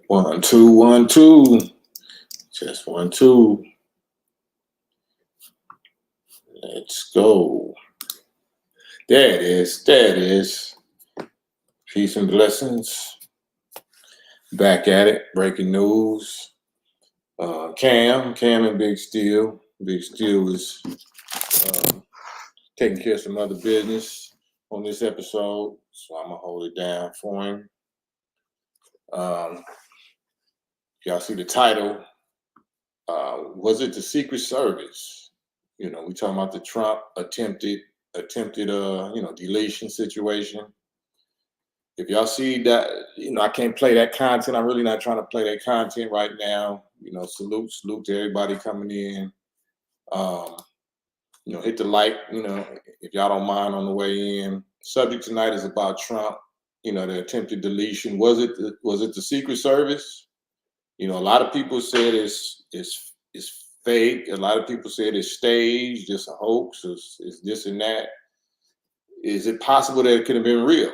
1 2 1 2. Just 1 2. Let's go. There it is. There it is. Peace and blessings. Back at it. Breaking news. Cam and Big Steel. Big Steel is taking care of some other business on this episode, so I'm gonna hold it down for him. Y'all see the title? Was it the Secret Service? We talking about the Trump attempted deletion situation. If y'all see that, I can't play that content. I'm really not trying to play that content right now. Salute to everybody coming in. Hit the like, if y'all don't mind on the way in. Subject tonight is about Trump, the attempted deletion. Was it the Secret Service? A lot of people said it's fake. A lot of people said it's staged, just a hoax, it's this and that. Is it possible that it could have been real?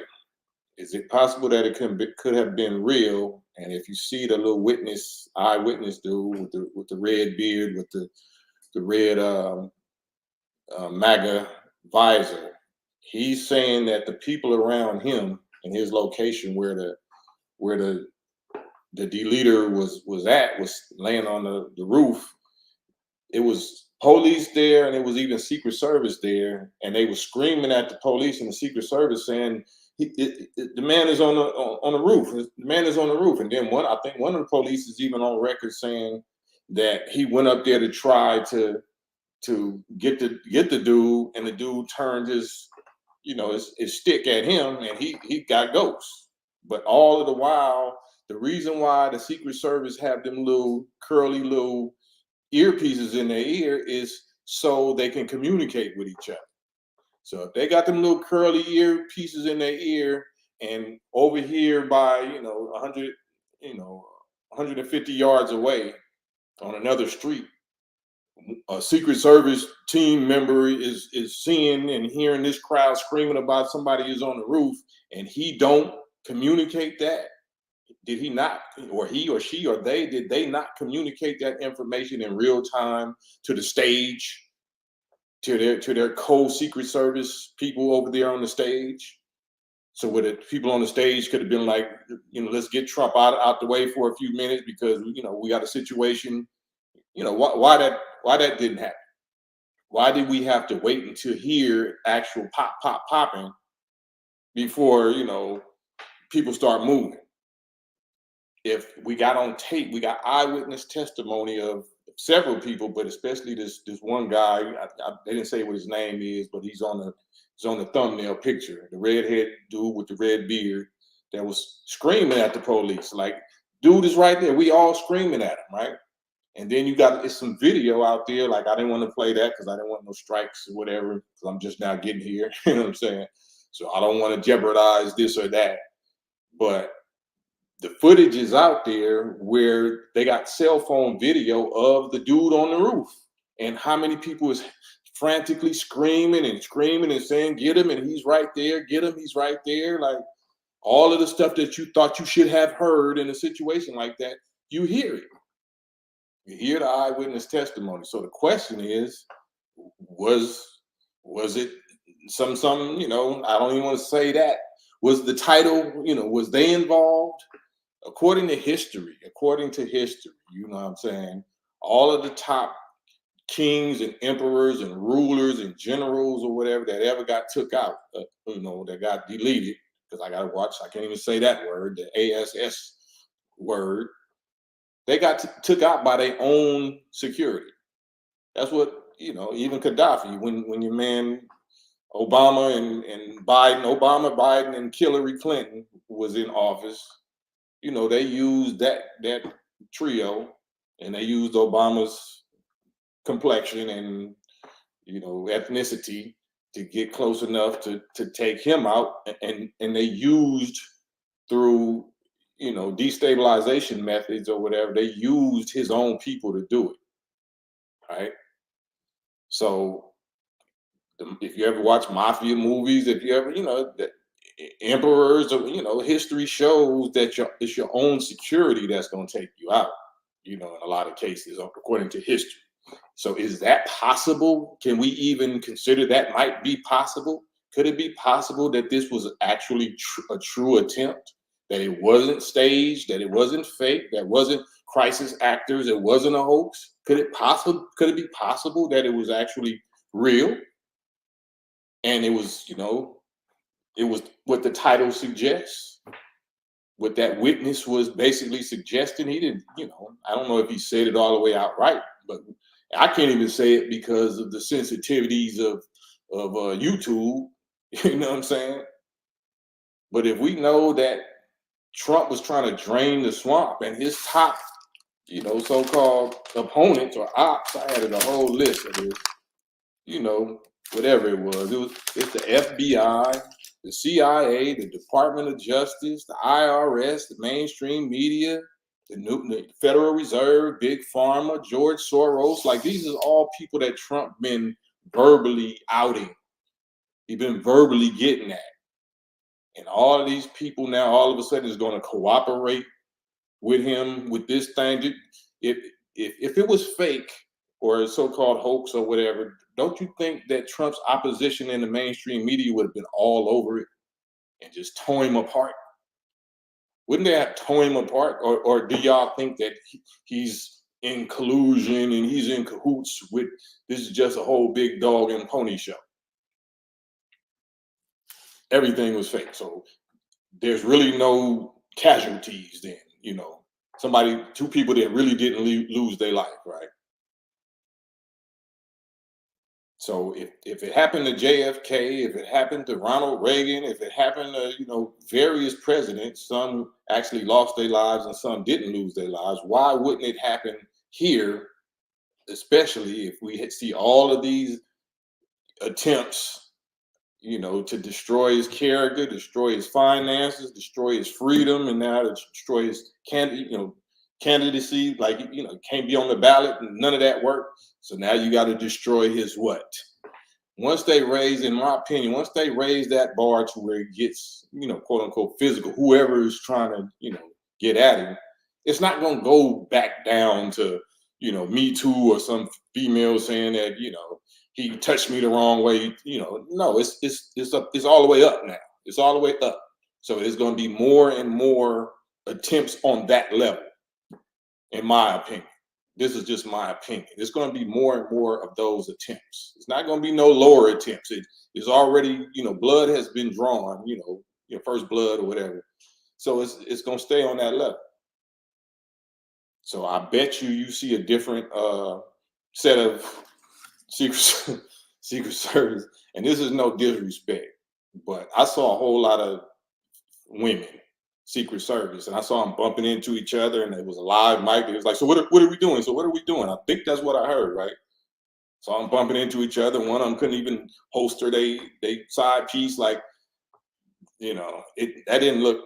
Is it possible that it could have been real? And if you see the little eyewitness dude with the red beard, with the red MAGA visor, he's saying that the people around him in his location where the deleter was laying on the roof, it was police there, and it was even Secret Service there, and they were screaming at the police and the Secret Service saying the man is on the roof. The man is on the roof. And then I think one of the police is even on record saying that he went up there to try to get the dude, and the dude turned his stick at him, and he got ghosts. But all of the while, the reason why the Secret Service have them little curly little earpieces in their ear is so they can communicate with each other. So if they got them little curly earpieces in their ear, and over here by 150 yards away on another street, a Secret Service team member is seeing and hearing this crowd screaming about somebody is on the roof, and he don't communicate that. Did he not, or he or she or they, did they not communicate that information in real time to the stage, to their co-Secret Service people over there on the stage? So where the people on the stage could have been like, let's get Trump out the way for a few minutes because we got a situation. Why that didn't happen? Why did we have to wait until hear actual popping before people start moving? If we got on tape, we got eyewitness testimony of several people, but especially this one guy. They didn't say what his name is, but he's on the thumbnail picture. The redhead dude with the red beard that was screaming at the police. Like, dude is right there. We all screaming at him, right? And then you got some video out there. Like, I didn't want to play that because I didn't want no strikes or whatever, because I'm just now getting here. You know what I'm saying? So I don't want to jeopardize this or that. But the footage is out there where they got cell phone video of the dude on the roof, and how many people is frantically screaming and saying, get him, and he's right there, get him, he's right there. Like, all of the stuff that you thought you should have heard in a situation like that, you hear it. You hear the eyewitness testimony. So the question is, was it some, I don't even want to say that. Was the title, was they involved? According to history, you know what I'm saying, all of the top kings and emperors and rulers and generals or whatever that ever got took out, that got deleted, because I can't even say that word, the ASS word, they got took out by their own security. That's what, even Gaddafi, when your man Obama and Biden and Hillary Clinton was in office, they used that trio, and they used Obama's complexion and ethnicity to get close enough to take him out, and they used through destabilization methods or whatever, they used his own people to do it, right? So if you ever watch mafia movies, if you ever emperors, or history shows that it's your own security that's going to take you out. In a lot of cases, according to history. So, is that possible? Can we even consider that might be possible? Could it be possible that this was actually a true attempt? That it wasn't staged, that it wasn't fake, that wasn't crisis actors, it wasn't a hoax? Could it be possible that it was actually real? And it was, it was what the title suggests. What that witness was basically suggesting. He didn't, I don't know if he said it all the way outright, but I can't even say it because of the sensitivities of YouTube. You know what I'm saying? But if we know that Trump was trying to drain the swamp and his top, so-called opponents or ops, I added a whole list of this, whatever it was. It's the FBI, the CIA, the Department of Justice, the IRS, the mainstream media, the Federal Reserve, Big Pharma, George Soros. Like, these are all people that Trump been verbally outing. He's been verbally getting at. And all of these people now all of a sudden is going to cooperate with him with this thing. If it was fake or a so-called hoax or whatever, don't you think that Trump's opposition in the mainstream media would have been all over it and just tore him apart? Wouldn't they have torn him apart? Or do y'all think that he's in collusion and he's in cahoots with, this is just a whole big dog and pony show? Everything was fake. So there's really no casualties then, two people that really didn't lose their life, right? So if it happened to JFK, if it happened to Ronald Reagan, if it happened to various presidents, some actually lost their lives and some didn't lose their lives, why wouldn't it happen here? Especially if we see all of these attempts, to destroy his character, destroy his finances, destroy his freedom, and now to destroy his candidacy. Like, can't be on the ballot, and none of that worked. So now you got to destroy his what? Once they raise, in my opinion, once they raise that bar to where it gets, quote unquote physical, whoever is trying to, get at him, it's not going to go back down to, Me Too or some female saying that, he touched me the wrong way. No, it's all the way up now. It's all the way up. So there's going to be more and more attempts on that level, in my opinion. This is just my opinion. There's going to be more and more of those attempts. It's not going to be no lower attempts. It is already, blood has been drawn, first blood or whatever. So it's going to stay on that level. So I bet you see a different set of Secret Service. And this is no disrespect, but I saw a whole lot of women Secret Service, and I saw them bumping into each other, and it was a live mic. It was like, so what are we doing? So what are we doing? I think that's what I heard, right? So I'm bumping into each other. One of them couldn't even holster they side piece, like, that didn't look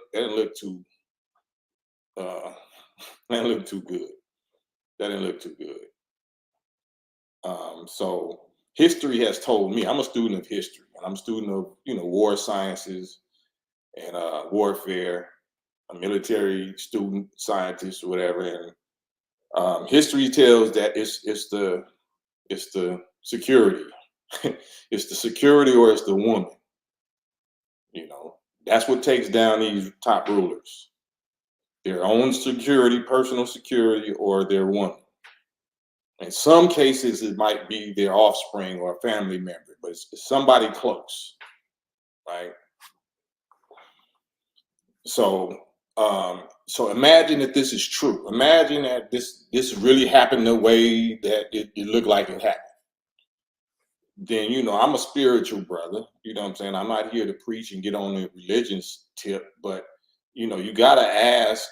too that didn't look too good. That didn't look too good. So history has told me, I'm a student of history, and I'm a student of war sciences and warfare, a military student, scientist, or whatever. And history tells that it's the security, it's the security, or it's the woman. That's what takes down these top rulers: their own security, personal security, or their woman. In some cases, it might be their offspring or a family member, but it's somebody close, right? So imagine that this is true. Imagine that this really happened the way that it looked like it happened. Then, I'm a spiritual brother. You know what I'm saying? I'm not here to preach and get on the religious tip, but, you got to ask.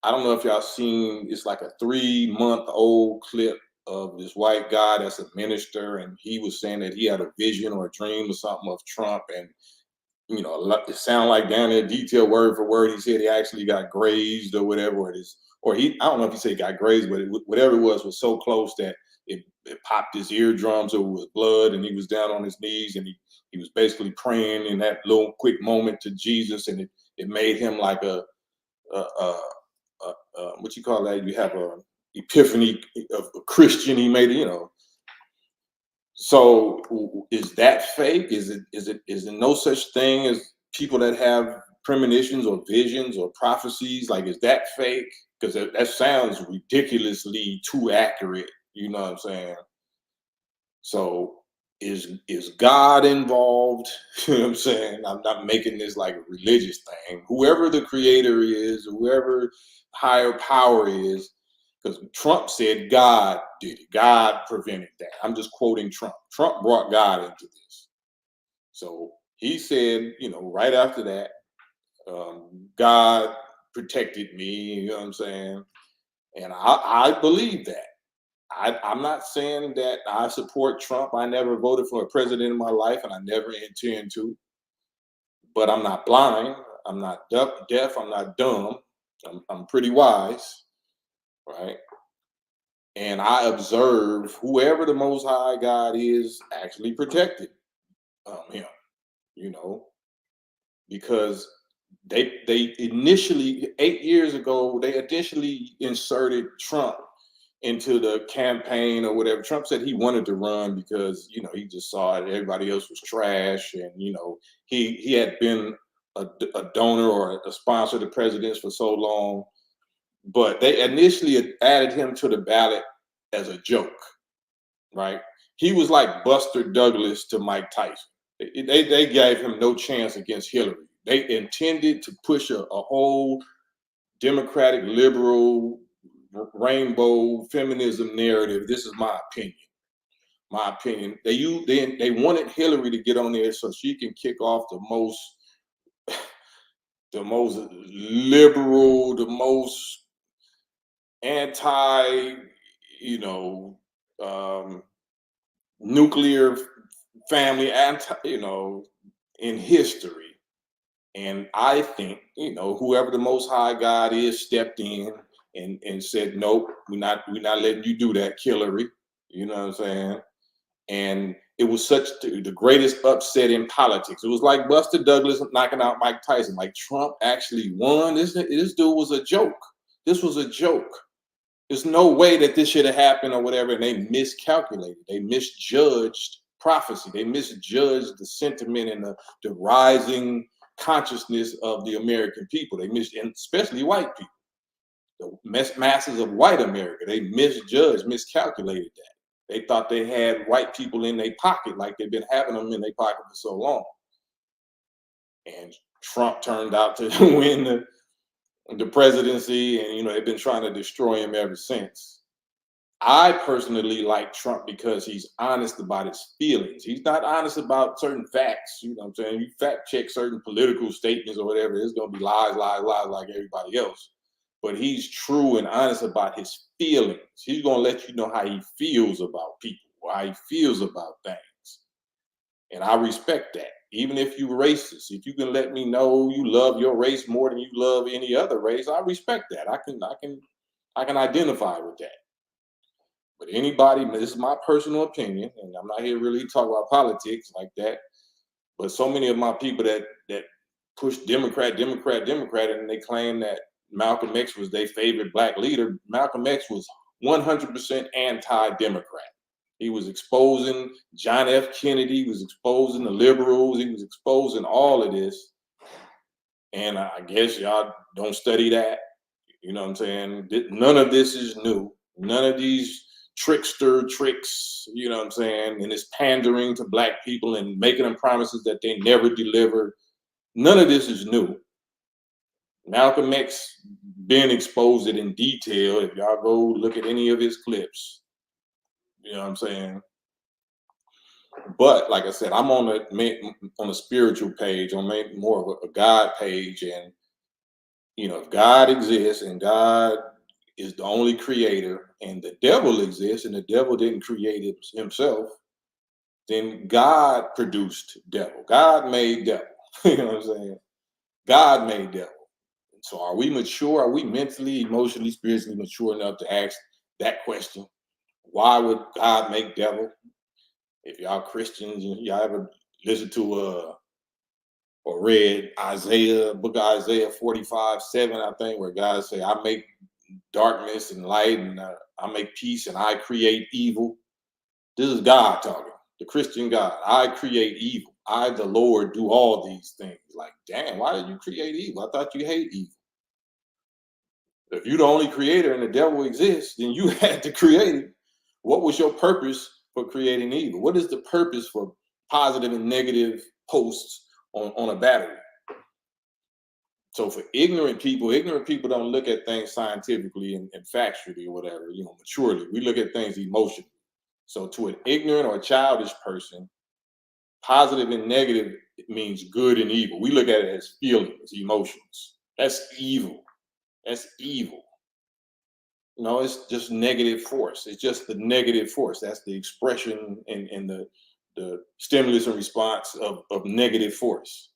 I don't know if y'all seen, it's like a 3-month-old clip of this white guy that's a minister, and he was saying that he had a vision or a dream or something of Trump, and it sounded like down there, detailed word for word, he said he actually got grazed or whatever it is, I don't know if he said got grazed, but whatever it was so close that it it popped his eardrums over with blood, and he was down on his knees, and he was basically praying in that little quick moment to Jesus, and it made him like what you call that? You have a epiphany of a Christian. He made it, So is that fake? Is it no such thing as people that have premonitions or visions or prophecies? Like, is that fake? Because that sounds ridiculously too accurate. You know what I'm saying? So is God involved? You know what I'm saying? I'm not making this like a religious thing. Whoever the creator is, whoever higher power is, because Trump said God did it. God prevented that. I'm just quoting Trump. Trump brought God into this. So he said, right after that, God protected me. You know what I'm saying? And I believe that. I'm not saying that I support Trump. I never voted for a president in my life, and I never intend to. But I'm not blind. I'm not deaf. I'm not dumb. I'm pretty wise, right? And I observe whoever the Most High God is actually protected him, you know, because they initially 8 years ago they initially inserted Trump into the campaign or whatever. Trump said he wanted to run because he just saw it. Everybody else was trash, and he had been a donor or a sponsor to presidents for so long. But they initially added him to the ballot as a joke, right? He was like Buster Douglas to Mike Tyson. They gave him no chance against Hillary. They intended to push a whole democratic, liberal, rainbow feminism narrative. This is my opinion. My opinion. They wanted Hillary to get on there so she can kick off the most liberal, the most anti, you know, nuclear family, in history. And I think, whoever the Most High God is stepped in and said, nope, we're not letting you do that, Hillary. You know what I'm saying? And it was such the greatest upset in politics. It was like Buster Douglas knocking out Mike Tyson. Like, Trump actually won. This dude was a joke. This was a joke. There's no way that this should have happened or whatever. And they miscalculated. They misjudged prophecy. They misjudged the sentiment and the rising consciousness of the American people. And especially white people, the masses of white America. They misjudged, miscalculated that. They thought they had white people in their pocket, like they've been having them in their pocket for so long. And Trump turned out to win the presidency, and they've been trying to destroy him ever since. I personally like Trump because he's honest about his feelings. He's not honest about certain facts. You know what I'm saying? You fact check certain political statements or whatever, it's going to be lies, lies, lies like everybody else. But he's true and honest about his feelings. He's going to let you know how he feels about people, or how he feels about things. And I respect that. Even if you're racist, if you can let me know you love your race more than you love any other race, I respect that. I can identify with that. But anybody, this is my personal opinion, and I'm not here really to talk about politics like that. But so many of my people that push Democrat, and they claim that Malcolm X was their favorite black leader. Malcolm X was 100% anti-Democrat. He was exposing John F. Kennedy, he was exposing the liberals, he was exposing all of this. And I guess y'all don't study that. You know what I'm saying? None of this is new. None of these trickster tricks, you know what I'm saying, and it's pandering to black people and making them promises that they never deliver. None of this is new. Malcolm X been exposed it in detail. If y'all go look at any of his clips, you know what I'm saying. But like I said, I'm on a spiritual page, on more of a God page, and if God exists and God is the only creator, and the devil exists and the devil didn't create it himself, then God produced devil. God made devil. You know what I'm saying? God made devil. So are we mature? Are we mentally, emotionally, spiritually mature enough to ask that question? Why would God make devil? If y'all Christians, y'all ever listen to or read Isaiah, book of Isaiah 45:7, I think, where God say, I make darkness and light, and I make peace, and I create evil. This is God talking, the Christian God. I create evil. I, the Lord, do all these things. Like, damn, why did you create evil? I thought you hate evil. If you're the only creator and the devil exists, then you had to create it. What was your purpose for creating evil? What is the purpose for positive and negative posts on a battery? So for ignorant people don't look at things scientifically and factually or whatever, maturely. We look at things emotionally. So to an ignorant or childish person, positive and negative means good and evil. We look at it as feelings, emotions. That's evil. That's evil. It's just negative force. It's just the negative force. That's the expression and the stimulus and response of negative force.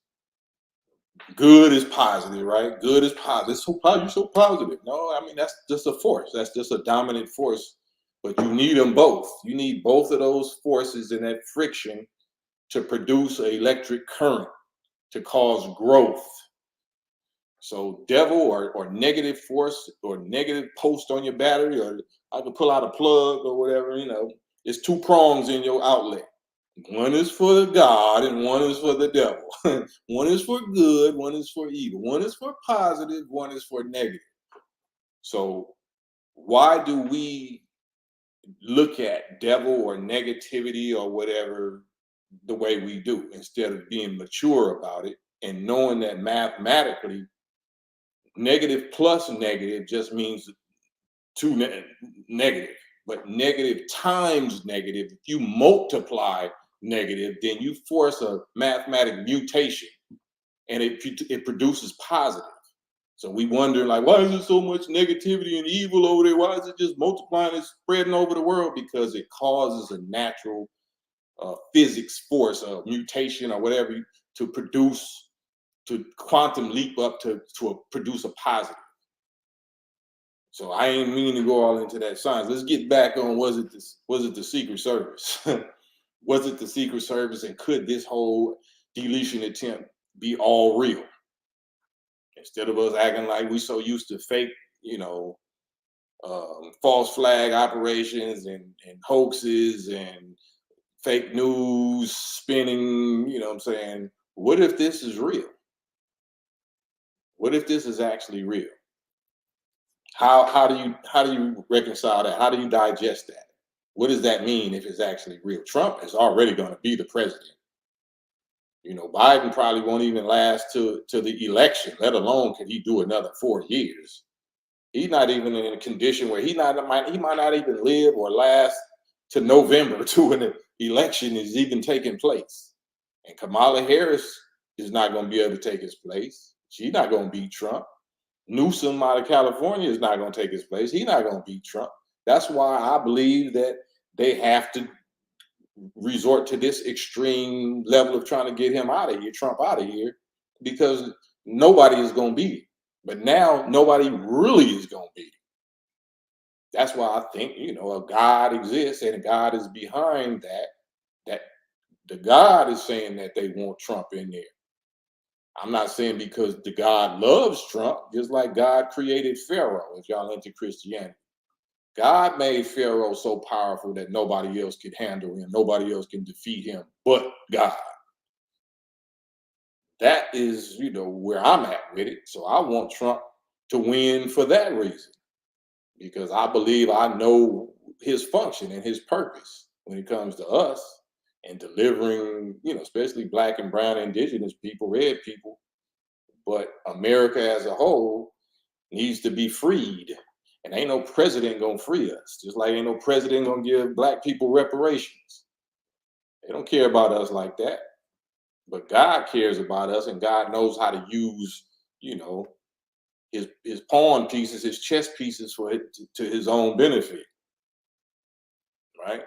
Good is positive, right? Good is positive. It's so positive. You're so positive. No, I mean, that's just a force. That's just a dominant force. But you need them both. You need both of those forces and that friction to produce an electric current to cause growth. So devil or negative force or negative post on your battery, or I can pull out a plug or whatever, it's two prongs in your outlet. One is for God and one is for the devil. One is for good, one is for evil. One is for positive, one is for negative. So why do we look at devil or negativity or whatever the way we do instead of being mature about it and knowing that mathematically negative plus negative just means two negative, but negative times negative, if you multiply negative, then you force a mathematic mutation and it produces positive. So we wonder, like, why is there so much negativity and evil over there? Why is it just multiplying and spreading over the world? Because it causes a natural physics force, a mutation or whatever, to quantum leap up to produce a positive. So I ain't meaning to go all into that science. Let's get back on, was it the Secret Service? Was it the Secret Service, and could this whole deletion attempt be all real? Instead of us acting like we so used to fake, false flag operations and hoaxes and fake news spinning, what I'm saying? What if this is real? What if this is actually real? How do you reconcile that? How do you digest that? What does that mean if it's actually real? Trump is already going to be the president. Biden probably won't even last to the election, let alone can he do another 4 years. He's not even in a condition where he might not even live or last to November to an election is even taking place. And Kamala Harris is not going to be able to take his place. She's not going to beat Trump. Newsom out of California is not going to take his place. He's not going to beat Trump. That's why I believe that they have to resort to this extreme level of trying to get Trump out of here, because nobody is going to beat him. But now nobody really is going to beat him. That's why I think, a God exists and God is behind that. That the God is saying that they want Trump in there. I'm not saying because the God loves Trump, just like God created Pharaoh, if y'all into Christianity. God made Pharaoh so powerful that nobody else could handle him. Nobody else can defeat him but God. That is, where I'm at with it. So I want Trump to win for that reason, because I believe I know his function and his purpose when it comes to us and delivering, especially Black and brown, indigenous people, red people. But America as a whole needs to be freed. And ain't no president gonna free us. Just like ain't no president gonna give Black people reparations. They don't care about us like that. But God cares about us, and God knows how to use, his pawn pieces, his chess pieces for it to his own benefit. Right?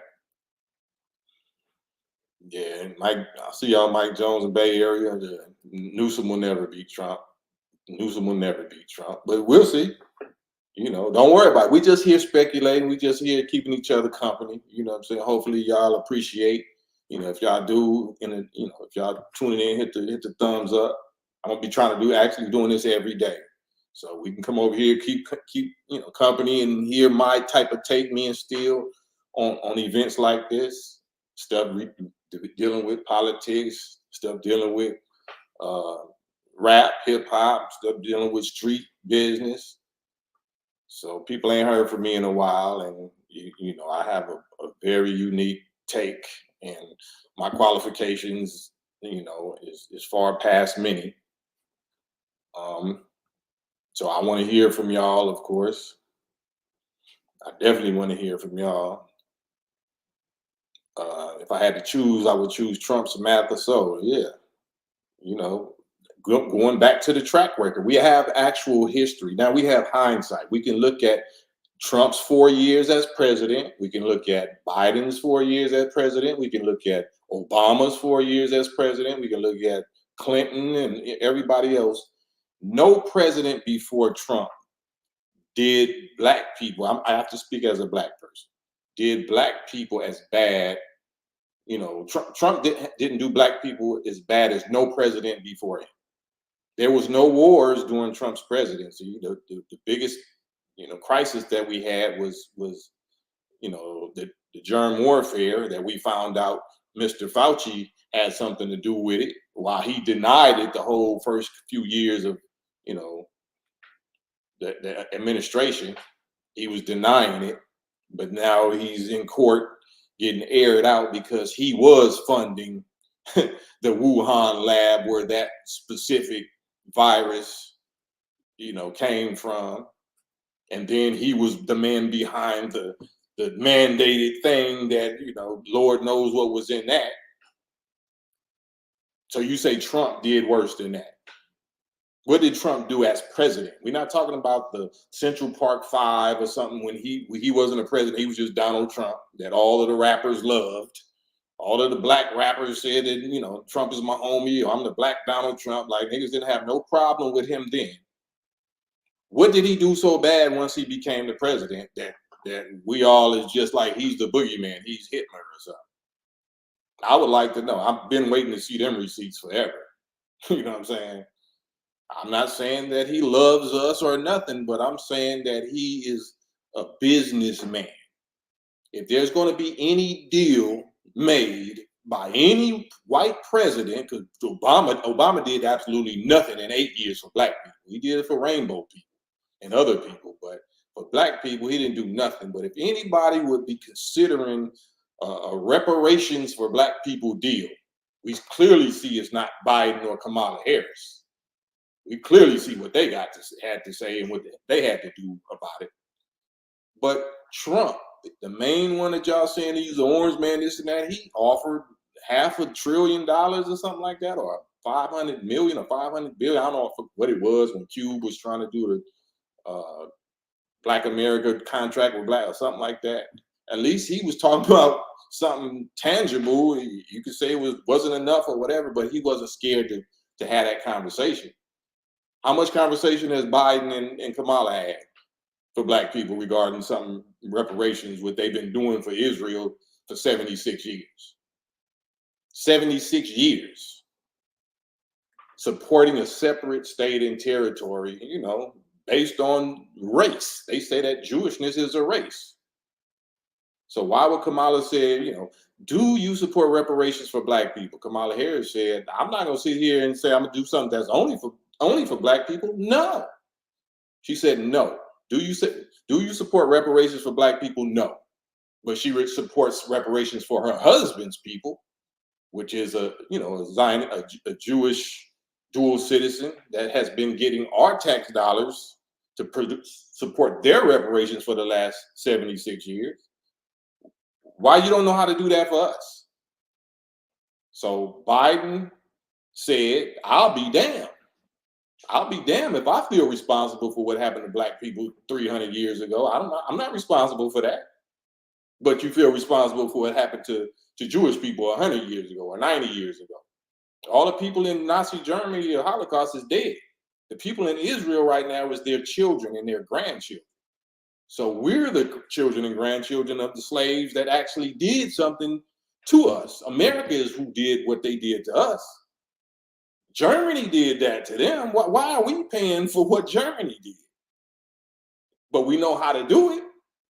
Yeah, and I see y'all, Mike Jones in Bay Area. Newsom will never beat Trump. Newsom will never beat Trump. But we'll see. Don't worry about it. We just here speculating. We just here keeping each other company. You know what I'm saying? Hopefully y'all appreciate. If y'all do, if y'all tuning in, hit the thumbs up. I'm gonna be trying to actually doing this every day, so we can come over here, keep company, and hear my type of take, me and Steel, on events like this. Stuff dealing with politics, stuff dealing with uh, rap, hip hop, stuff dealing with street business. So people ain't heard from me in a while, and I have a very unique take, and my qualifications, is far past many. So I want to hear from y'all, of course. I definitely want to hear from y'all. If I had to choose, I would choose Trump, Samantha. So yeah, going back to the track record, we have actual history. Now we have hindsight. We can look at Trump's 4 years as president. We can look at Biden's 4 years as president. We can look at Obama's 4 years as president. We can look at Clinton and everybody else. No president before Trump did black people, I have to speak as a black person, did black people as bad. Trump didn't do black people as bad as no president before him. There was no wars during Trump's presidency. The biggest crisis that we had was the germ warfare that we found out Mr. Fauci had something to do with it, while he denied it the whole first few years of the administration. He was denying it, but now he's in court getting aired out because he was funding the Wuhan lab where that specific virus came from. And then he was the man behind the mandated thing that, Lord knows what was in that. So you say Trump did worse than that. What did Trump do as president? We're not talking about the Central Park Five or something when he wasn't a president. He was just Donald Trump that all of the rappers loved. All of the black rappers said that, Trump is my homie, or I'm the black Donald Trump. Like, niggas didn't have no problem with him then. What did he do so bad once he became the president that we all is just like he's the boogeyman, he's Hitler or something? I would like to know. I've been waiting to see them receipts forever. You know what I'm saying? I'm not saying that he loves us or nothing, but I'm saying that he is a businessman. If there's going to be any deal made by any white president, because Obama did absolutely nothing in 8 years for black people. He did it for rainbow people and other people, but for black people, he didn't do nothing. But if anybody would be considering a reparations for black people deal, we clearly see it's not Biden or Kamala Harris. We clearly see what they had to say and what they had to do about it. But Trump, the main one that y'all saying he's the orange man, this and that, he offered $500 billion or something like that, or 500 million or 500 billion. I don't know what it was when Cube was trying to do the Black America contract with black or something like that. At least he was talking about something tangible. You could say it wasn't enough or whatever, but he wasn't scared to have that conversation. How much conversation has Biden and Kamala had for black people regarding some reparations, what they've been doing for Israel for 76 years? 76 years. Supporting a separate state and territory, based on race. They say that Jewishness is a race. So why would Kamala say, do you support reparations for black people? Kamala Harris said, I'm not going to sit here and say I'm going to do something that's only for black people. No. She said no. Do you support reparations for black people? No. But she supports reparations for her husband's people, which is a Jewish dual citizen that has been getting our tax dollars to support their reparations for the last 76 years. Why you don't know how to do that for us? So Biden said, I'll be damned. I'll be damned if I feel responsible for what happened to black people 300 years ago. I'm not responsible for that. But you feel responsible for what happened to Jewish people 100 years ago or 90 years ago. All the people in Nazi Germany, the Holocaust is dead. The people in Israel right now is their children and their grandchildren. So we're the children and grandchildren of the slaves that actually did something to us. America is who did what they did to us. Germany did that to them. Why are we paying for what Germany did? But we know how to do it.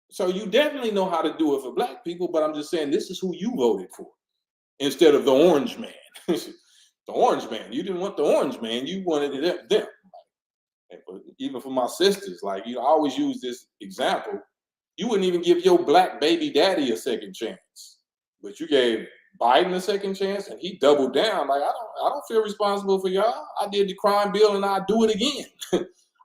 So you definitely know how to do it for black people. But I'm just saying, this is who you voted for instead of the orange man. The orange man. You didn't want the orange man. You wanted them. Even for my sisters, like, I always use this example. You wouldn't even give your black baby daddy a second chance, but you gave Biden a second chance, and he doubled down. Like, I don't feel responsible for y'all. I did the crime bill, and I do it again.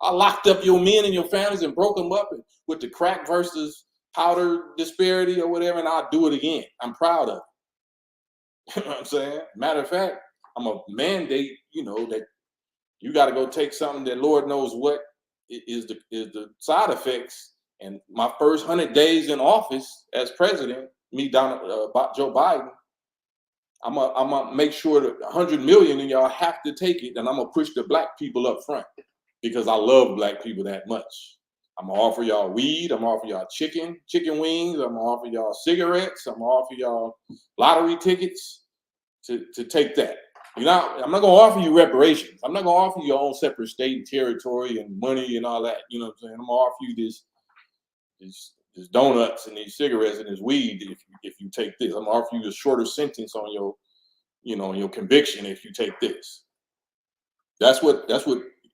I locked up your men and your families and broke them up with the crack versus powder disparity or whatever, and I'll do it again. I'm proud of it. You know what I'm saying? Matter of fact, I'm a mandate, that you got to go take something that Lord knows what is the side effects. And my first 100 days in office as president, Joe Biden, I'm gonna make sure that 100 million of y'all have to take it, and I'm gonna push the black people up front because I love black people that much. I'm gonna offer y'all weed. I'm gonna offer y'all chicken wings. I'm gonna offer y'all cigarettes. I'm gonna offer y'all lottery tickets to take that. I'm not gonna offer you reparations. I'm not gonna offer you your own separate state and territory and money and all that. You know what I'm saying? I'm gonna offer you this donuts and these cigarettes and this weed if you take this. I'm gonna offer you a shorter sentence on your conviction if you take this. That's what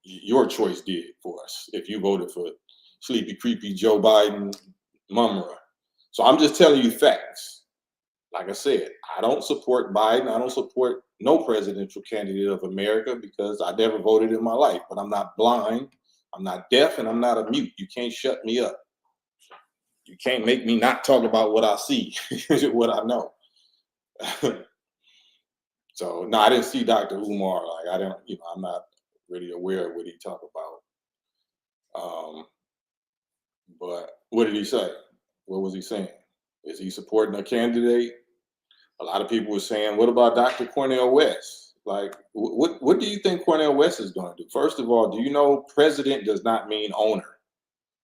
your choice did for us if you voted for sleepy creepy Joe Biden mumra. So I'm just telling you facts. Like I said, I don't support Biden. I don't support no presidential candidate of America because I never voted in my life. But I'm not blind, I'm not deaf, and I'm not a mute. You can't shut me up. You can't make me not talk about what I see, what I know. So no, I didn't see Dr. Umar. Like, I don't, I'm not really aware of what he talked about. But what did he say? What was he saying? Is he supporting a candidate? A lot of people were saying, what about Dr. Cornel West? Like, what do you think Cornel West is going to do? First of all, do you know president does not mean owner?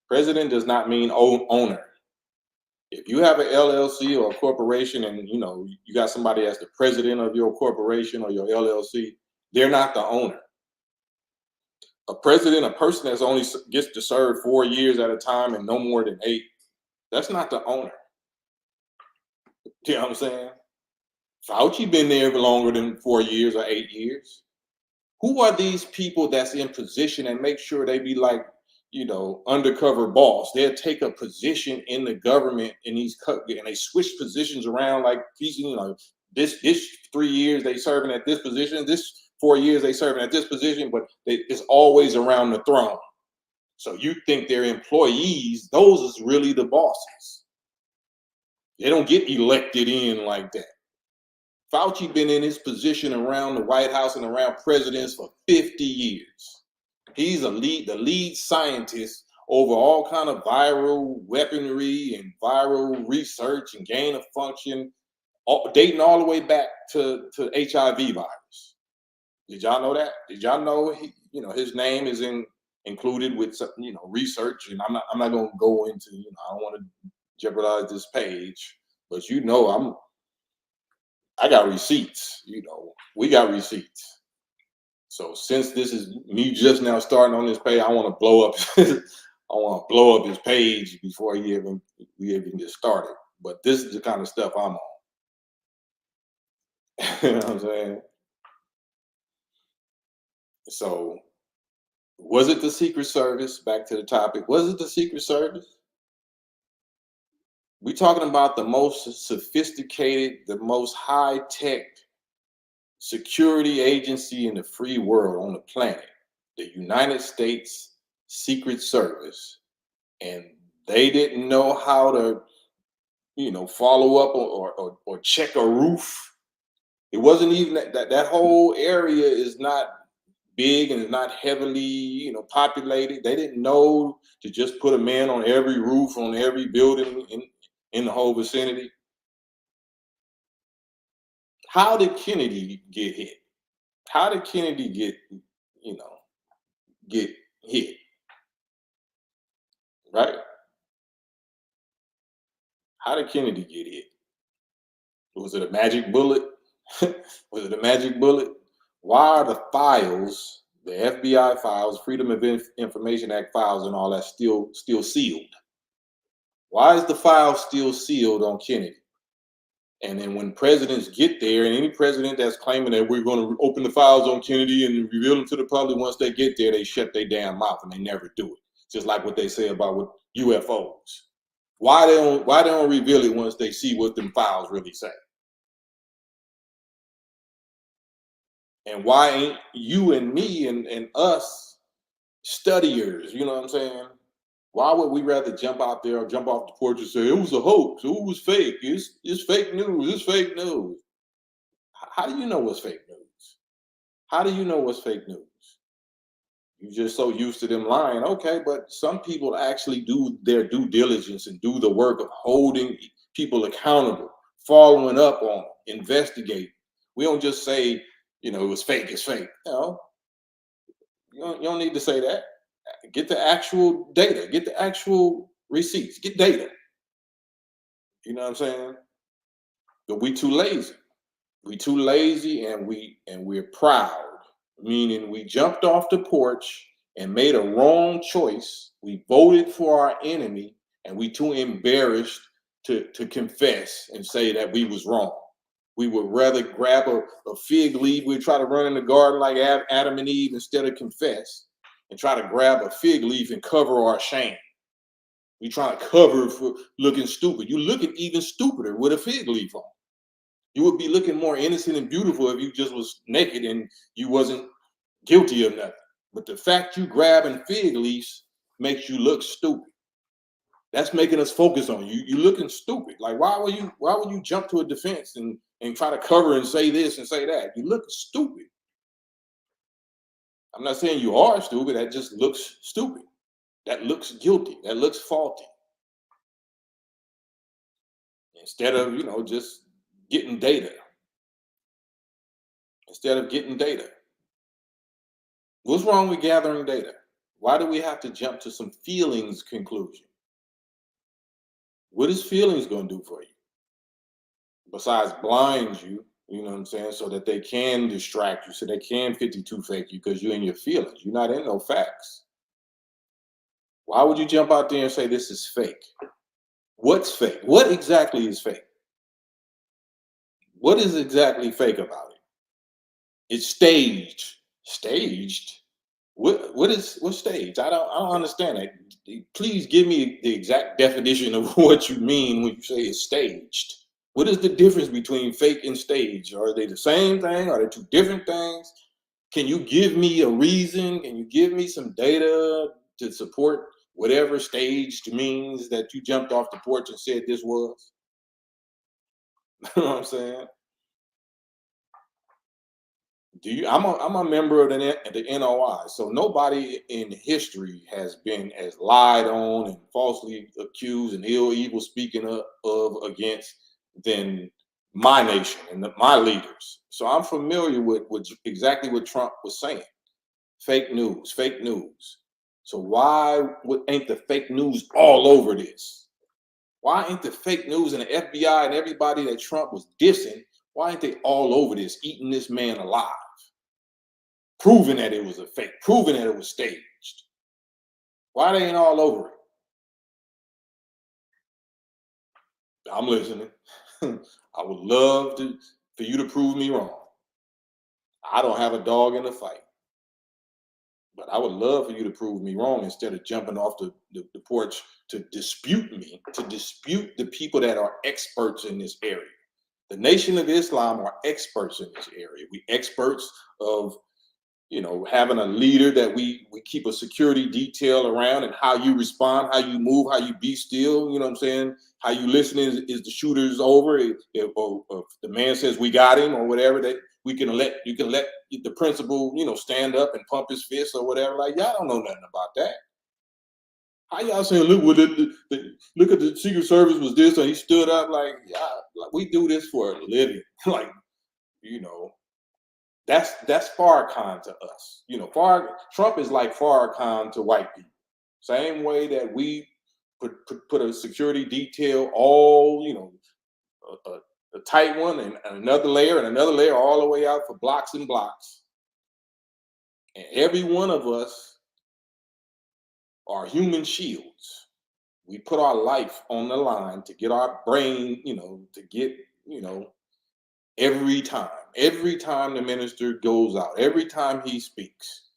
President does not mean owner. If you have an LLC or a corporation and you got somebody as the president of your corporation or your LLC, they're not the owner. A president, a person that's only gets to serve 4 years at a time and no more than 8, that's not the owner. You know what I'm saying? Fauci been there for longer than 4 years or 8 years. Who are these people that's in position and make sure they be like, undercover boss? They'll take a position in the government and they switch positions around like this 3 years they serving at this position, this 4 years they serving at this position, but it's always around the throne. So you think they're employees? Those is really the bosses. They don't get elected in like that. Fauci been in his position around the White House and around presidents for 50 years. He's the lead scientist over all kind of viral weaponry and viral research and gain of function, dating all the way back to HIV virus. Did y'all know that? Did y'all know his name is included with research? And I'm not going to go into I don't want to jeopardize this page, but I got receipts. We got receipts. So since this is me just now starting on this page, I want to blow up. I want to blow up his page before we even get started. But this is the kind of stuff I'm on. You know what I'm saying? So was it the Secret Service? Back to the topic. Was it the Secret Service? We're talking about the most sophisticated, the most high-tech security agency in the free world on the planet, the United States Secret Service, and they didn't know how to, follow up or check a roof. It wasn't even that whole area is not big and it's not heavily, populated. They didn't know to just put a man on every roof on every building in the whole vicinity. How did Kennedy get hit? How did Kennedy get hit? Right? How did Kennedy get hit? Was it a magic bullet? Was it a magic bullet? Why are the files, the FBI files, Freedom of Information Act files, and all that still sealed? Why is the file still sealed on Kennedy? And then when presidents get there, and any president that's claiming that we're going to open the files on Kennedy and reveal them to the public, once they get there, they shut their damn mouth and they never do it. Just like what they say about with UFOs. Why they don't reveal it once they see what them files really say? And why ain't you and me and us studiers, you know what I'm saying? Why would we rather jump out there or jump off the porch and say it was a hoax, it was fake, it's fake news, it's fake news? How do you know what's fake news? How do you know what's fake news? You're just so used to them lying. Okay, but some people actually do their due diligence and do the work of holding people accountable, following up on them, investigating. We don't just say, it was fake, it's fake. No, you don't need to say that. Get the actual data, get the actual receipts, get data. You know what I'm saying? But we too lazy. We too lazy and we're proud, meaning we jumped off the porch and made a wrong choice. We voted for our enemy and we too embarrassed to confess and say that we was wrong. We would rather grab a fig leaf. We'd try to run in the garden like Adam and Eve instead of confess and try to grab a fig leaf and cover our shame. We try to cover for looking stupid. You looking even stupider with a fig leaf on. You would be looking more innocent and beautiful if you just was naked and you wasn't guilty of nothing. But the fact you grabbing fig leaves makes you look stupid. That's making us focus on you. You looking stupid. Like why would you jump to a defense and try to cover and say this and say that? You look stupid. I'm not saying you are stupid. That just looks stupid. That looks guilty. That looks faulty. Instead of just getting data. Instead of getting data. What's wrong with gathering data? Why do we have to jump to some feelings conclusion? What is feelings going to do for you? Besides blind you, you know what I'm saying, so that they can distract you, so they can 52 fake you because you're in your feelings. You're not in no facts. Why would you jump out there and say this is fake? What's fake? What exactly is fake? What is exactly fake about it? It's staged. Staged? What's staged? I don't understand that. Please give me the exact definition of what you mean when you say it's staged. What is the difference between fake and staged? Are they the same thing? Are they two different things? Can you give me a reason? Can you give me some data to support whatever staged means that you jumped off the porch and said this was? You know what I'm saying? I'm a member of the NOI, so nobody in history has been as lied on and falsely accused and evil speaking of against than my nation and my leaders. So I'm familiar with exactly what Trump was saying. Fake news, fake news. So why ain't the fake news all over this? Why ain't the fake news and the FBI and everybody that Trump was dissing, why ain't they all over this, eating this man alive? Proving that it was a fake, proving that it was staged. Why they ain't all over it? I'm listening. I would love for you to prove me wrong. I don't have a dog in the fight, but I would love for you to prove me wrong instead of jumping off the porch to dispute me, to dispute the people that are experts in this area. The Nation of Islam are experts in this area. We experts of having a leader that we keep a security detail around, and how you respond, how you move, how you be still, you know what I'm saying? How you listen is the shooter's over. If the man says we got him or whatever, that you can let the principal, stand up and pump his fist or whatever. Like, y'all don't know nothing about that. How y'all saying, look, look at the Secret Service was this, and he stood up like, yeah, like, we do this for a living. Like, that's Farrakhan to us. Trump is like Farrakhan to white people. Same way that we put a security detail, all a tight one, and another layer, all the way out for blocks and blocks. And every one of us are human shields. We put our life on the line to get our brain, to get, every time the minister goes out, every time he speaks,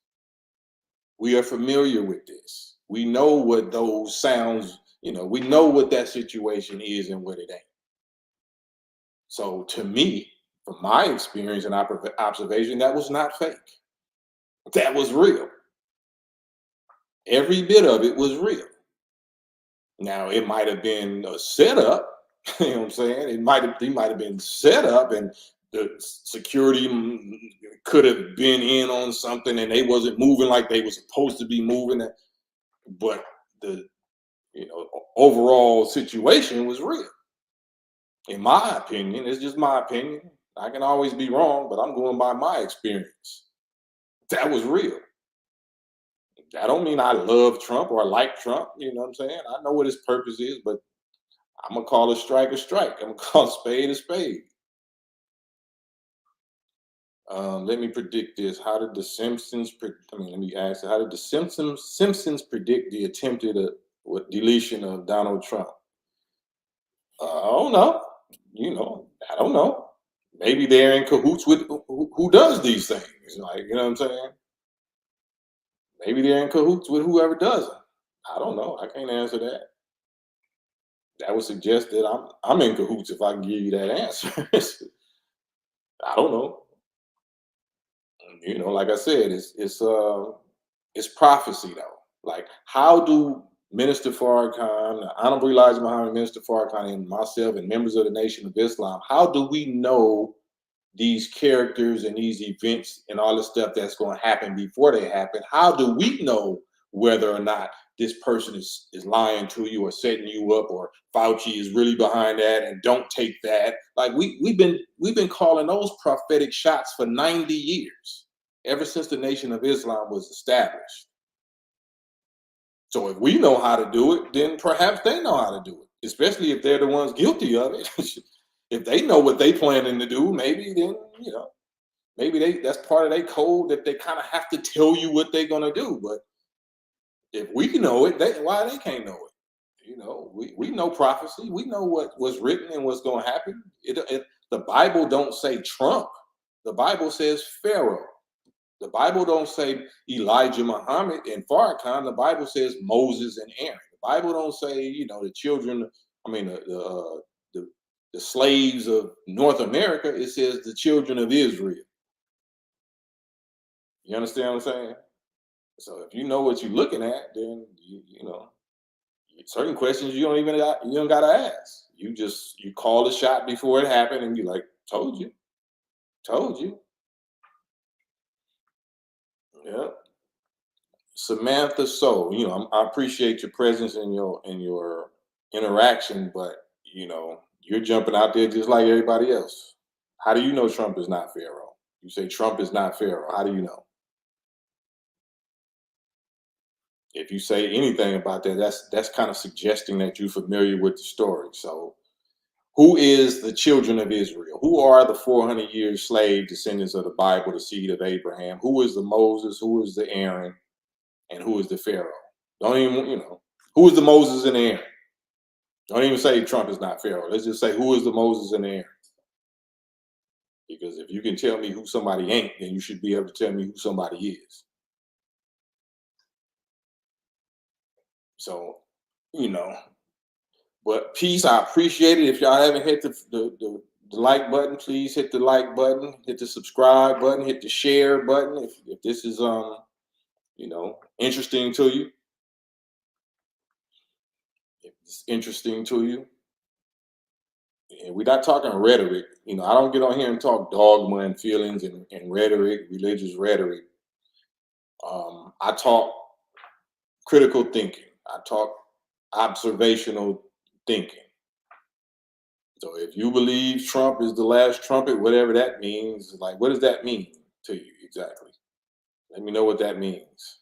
we are familiar with this. We know what those sounds, we know what that situation is and what it ain't. So to me, from my experience and observation, that was not fake. That was real. Every bit of it was real. Now, it might have been a setup, you know what I'm saying? He might have been set up, and the security could have been in on something and they wasn't moving like they were supposed to be moving. But the overall situation was real. In my opinion, it's just my opinion. I can always be wrong, but I'm going by my experience. That was real. That don't mean I love Trump or I like Trump. You know what I'm saying? I know what his purpose is, but I'm gonna call a strike a strike. I'm gonna call a spade a spade. Let me predict this. How did the Simpsons? Let me ask. How did the Simpsons predict the attempted deletion of Donald Trump? I don't know. I don't know. Maybe they're in cahoots with who does these things. Like, you know what I'm saying? Maybe they're in cahoots with whoever does it. I don't know. I can't answer that. That would suggest that I'm in cahoots if I can give you that answer. I don't know. Like I said, it's prophecy though. Like, how do Minister Farrakhan, the Honorable Elijah Muhammad, Minister Farrakhan, and myself, and members of the Nation of Islam, how do we know these characters and these events and all the stuff that's going to happen before they happen? How do we know whether or not this person is lying to you or setting you up, or Fauci is really behind that and don't take that? Like, we've been calling those prophetic shots for 90 years, ever since the Nation of Islam was established. So if we know how to do it, then perhaps they know how to do it, especially if they're the ones guilty of it. If they know what they planning to do, maybe then, maybe that's part of their code, that they kind of have to tell you what they're gonna do. But if we know it, why they can't know it? We know prophecy. We know what was written and what's gonna happen. The Bible don't say Trump. The Bible says Pharaoh. The Bible don't say Elijah Muhammad and Farrakhan. The Bible says Moses and Aaron. The Bible don't say, the children, the slaves of North America. It says the children of Israel. You understand what I'm saying? So if you know what you're looking at, then certain questions you don't gotta ask. You call the shot before it happened, and you're like, told you. Yeah. Samantha, so I appreciate your presence and your interaction, but you're jumping out there just like everybody else. How do you know Trump is not Pharaoh? You say Trump is not Pharaoh. How do you know? If you say anything about that, that's kind of suggesting that you're familiar with the story. So, who is the children of Israel? Who are the 400-year slave descendants of the Bible, the seed of Abraham? Who is the Moses? Who is the Aaron? And who is the Pharaoh? Don't even, who is the Moses and the Aaron? Don't even say Trump is not Pharaoh. Let's just say, who is the Moses and the Aaron? Because if you can tell me who somebody ain't, then you should be able to tell me who somebody is. So, but peace, I appreciate it. If y'all haven't hit the like button, please hit the like button, hit the subscribe button, hit the share button. If this is interesting to you, if it's interesting to you. And we're not talking rhetoric. I don't get on here and talk dogma and feelings and rhetoric, religious rhetoric. I talk critical thinking. I talk observational thinking. So if you believe Trump is the last trumpet, whatever that means, like, what does that mean to you exactly? Let me know what that means.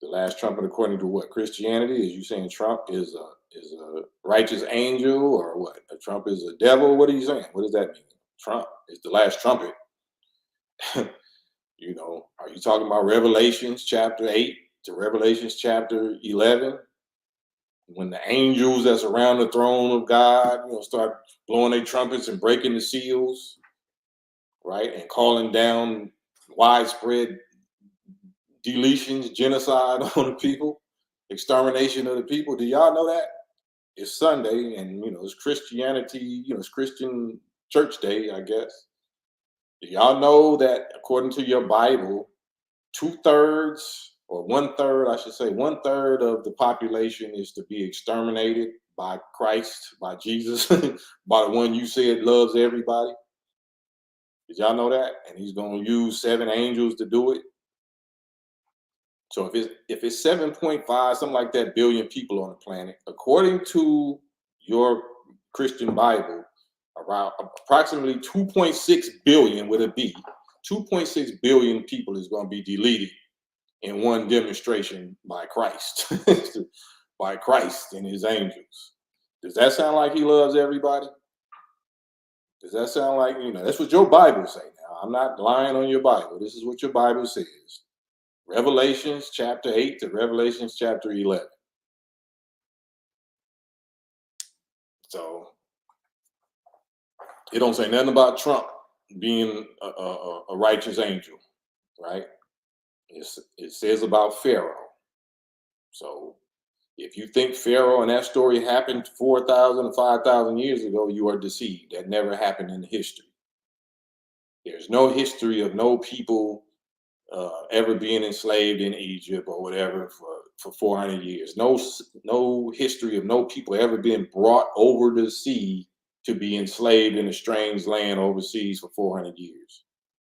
The last trumpet, according to what? Christianity? Is you saying Trump is is a righteous angel or what? A Trump is a devil? What are you saying? What does that mean? Trump is the last trumpet. Are you talking about Revelations chapter 8 to Revelations chapter 11? When the angels that's around the throne of God, start blowing their trumpets and breaking the seals, right? And calling down widespread deletions, genocide on the people, extermination of the people. Do y'all know that? It's Sunday and, it's Christianity, it's Christian church day, I guess. Do y'all know that according to your Bible, 2/3 or 1/3, I should say, 1/3 of the population is to be exterminated by Christ, by Jesus, by the one you said loves everybody? Did y'all know that? And he's going to use 7 angels to do it. So if it's 7.5, something like that, billion people on the planet, according to your Christian Bible, around approximately 2.6 billion with a B, 2.6 billion people is going to be deleted in one demonstration by Christ, by Christ and his angels. Does that sound like he loves everybody? Does that sound like, that's what your Bible say now. I'm not lying on your Bible. This is what your Bible says. Revelations chapter 8 to Revelations chapter 11. So it don't say nothing about Trump being a righteous angel, right? It says about Pharaoh. So if you think Pharaoh and that story happened 4,000 or 5,000 years ago, you are deceived. That never happened in history. There's no history of no people ever being enslaved in Egypt or whatever for 400 years. No history of no people ever being brought over the sea to be enslaved in a strange land overseas for 400 years.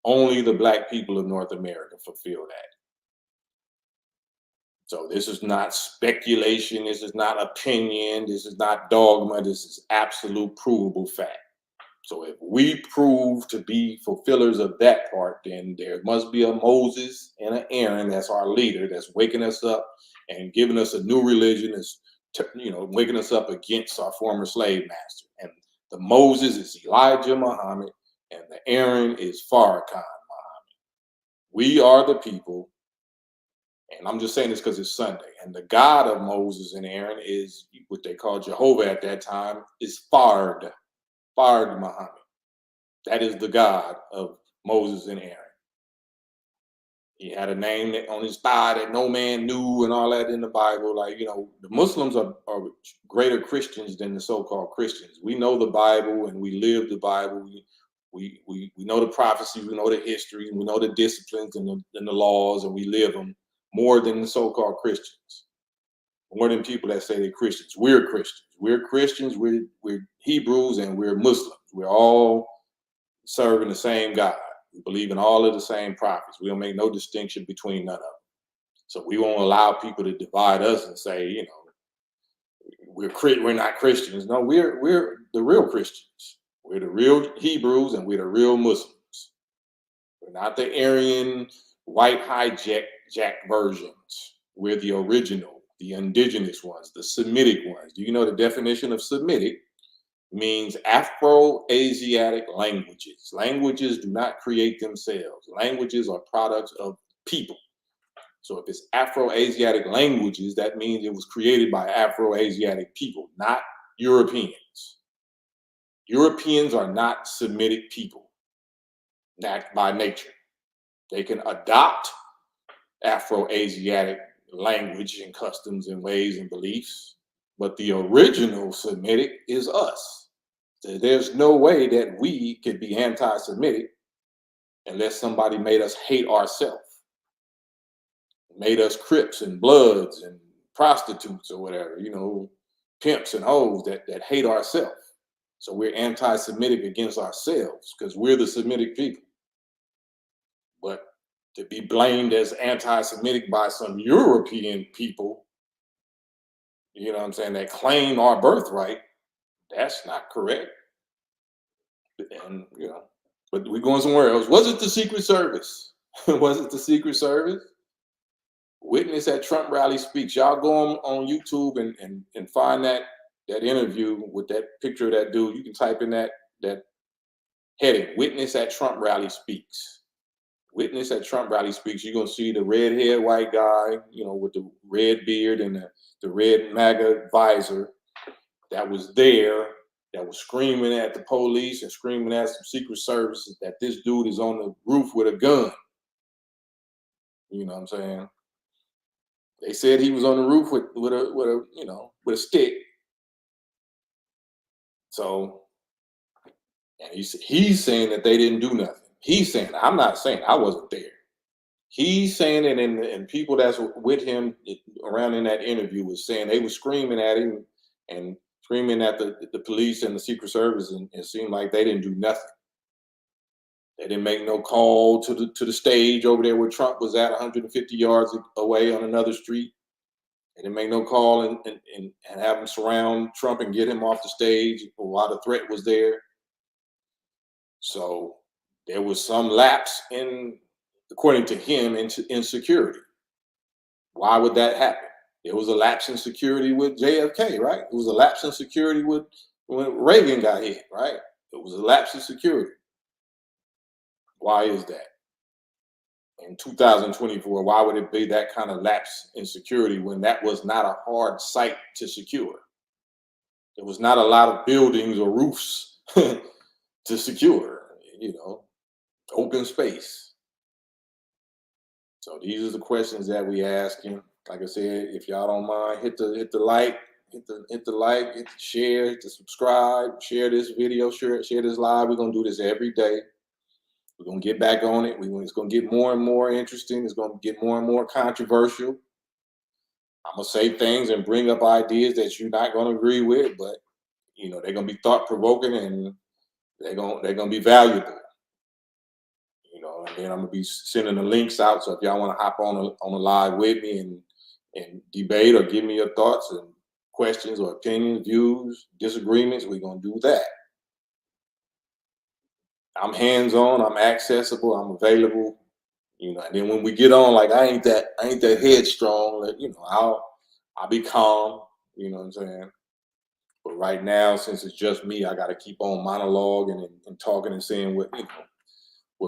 Only the black people of North America fulfill that. So this is not speculation. This is not opinion. This is not dogma. This is absolute provable fact. So if we prove to be fulfillers of that part, then there must be a Moses and an Aaron that's our leader, that's waking us up and giving us a new religion, that's waking us up against our former slave master. And the Moses is Elijah Muhammad, and the Aaron is Farrakhan Muhammad. We are the people, and I'm just saying this because it's Sunday, and the God of Moses and Aaron is what they called Jehovah at that time, is Fard Muhammad. That is the God of Moses and Aaron. He had a name on his thigh that no man knew and all that in the Bible. Like, the Muslims are greater Christians than the so-called Christians. We know the Bible and we live the Bible. We know the prophecy, we know the history, we know the disciplines and the laws, and we live them more than the so-called Christians. More than people that say they're Christians. We're Christians. We're Christians, we're Hebrews, and we're Muslims. We're all serving the same God. We believe in all of the same prophets. We don't make no distinction between none of them. So we won't allow people to divide us and say, we're not Christians. No, we're the real Christians. We're the real Hebrews and we're the real Muslims. We're not the Aryan white hijack versions. We're the original, the indigenous ones, the Semitic ones. Do you know the definition of Semitic? Means Afro-Asiatic languages. Languages do not create themselves. Languages are products of people. So if it's Afro-Asiatic languages, that means it was created by Afro-Asiatic people, not Europeans. Europeans are not Semitic people, not by nature. They can adopt Afro-Asiatic language and customs and ways and beliefs, but the original Semitic is us. There's no way that we could be anti-Semitic unless somebody made us hate ourselves, made us Crips and Bloods and prostitutes or whatever, pimps and hoes that hate ourselves. So we're anti-Semitic against ourselves because we're the Semitic people. But to be blamed as anti-Semitic by some European people, that claim our birthright, that's not correct. And, but we're going somewhere else. Was it the Secret Service? Was it the Secret Service? Witness at Trump rally speaks. Y'all go on YouTube and find that interview with that picture of that dude. You can type in that heading, Witness at Trump rally speaks. Witness at Trump rally speaks. You're gonna see the red-haired white guy, with the red beard and the red MAGA visor that was there, that was screaming at the police and screaming at some Secret Services that this dude is on the roof with a gun. You know what I'm saying? They said he was on the roof with a stick. So, and he's saying that they didn't do nothing. He's saying, I'm not saying, I wasn't there. He's saying it, and people that's with him around in that interview was saying they were screaming at him and screaming at the police and the Secret Service, and it seemed like they didn't do nothing. They didn't make no call to the stage over there where Trump was at 150 yards away on another street. They didn't make no call and have him surround Trump and get him off the stage while the threat was there. So there was some lapse according to him, in security. Why would that happen? There was a lapse in security with JFK, right? It was a lapse in security when Reagan got hit, right? It was a lapse in security. Why is that? In 2024, why would it be that kind of lapse in security when that was not a hard site to secure? There was not a lot of buildings or roofs to secure, open space. So these are the questions that we asking. Like I said, if y'all don't mind, hit the like, hit the like, hit the share, hit the subscribe, share this video, share this live. We're gonna do this every day. We're gonna get back on it. It's gonna get more and more interesting. It's gonna get more and more controversial. I'm gonna say things and bring up ideas that you're not gonna agree with, but they're gonna be thought provoking and they're gonna be valuable. And then I'm gonna be sending the links out. So if y'all want to hop on a live with me and debate or give me your thoughts and questions or opinions, views, disagreements, we're gonna do that. I'm hands-on, I'm accessible, I'm available, and then when we get on, like I ain't that headstrong, I'll be calm, you know what I'm saying? But right now, since it's just me, I gotta keep on monologuing and talking and saying what's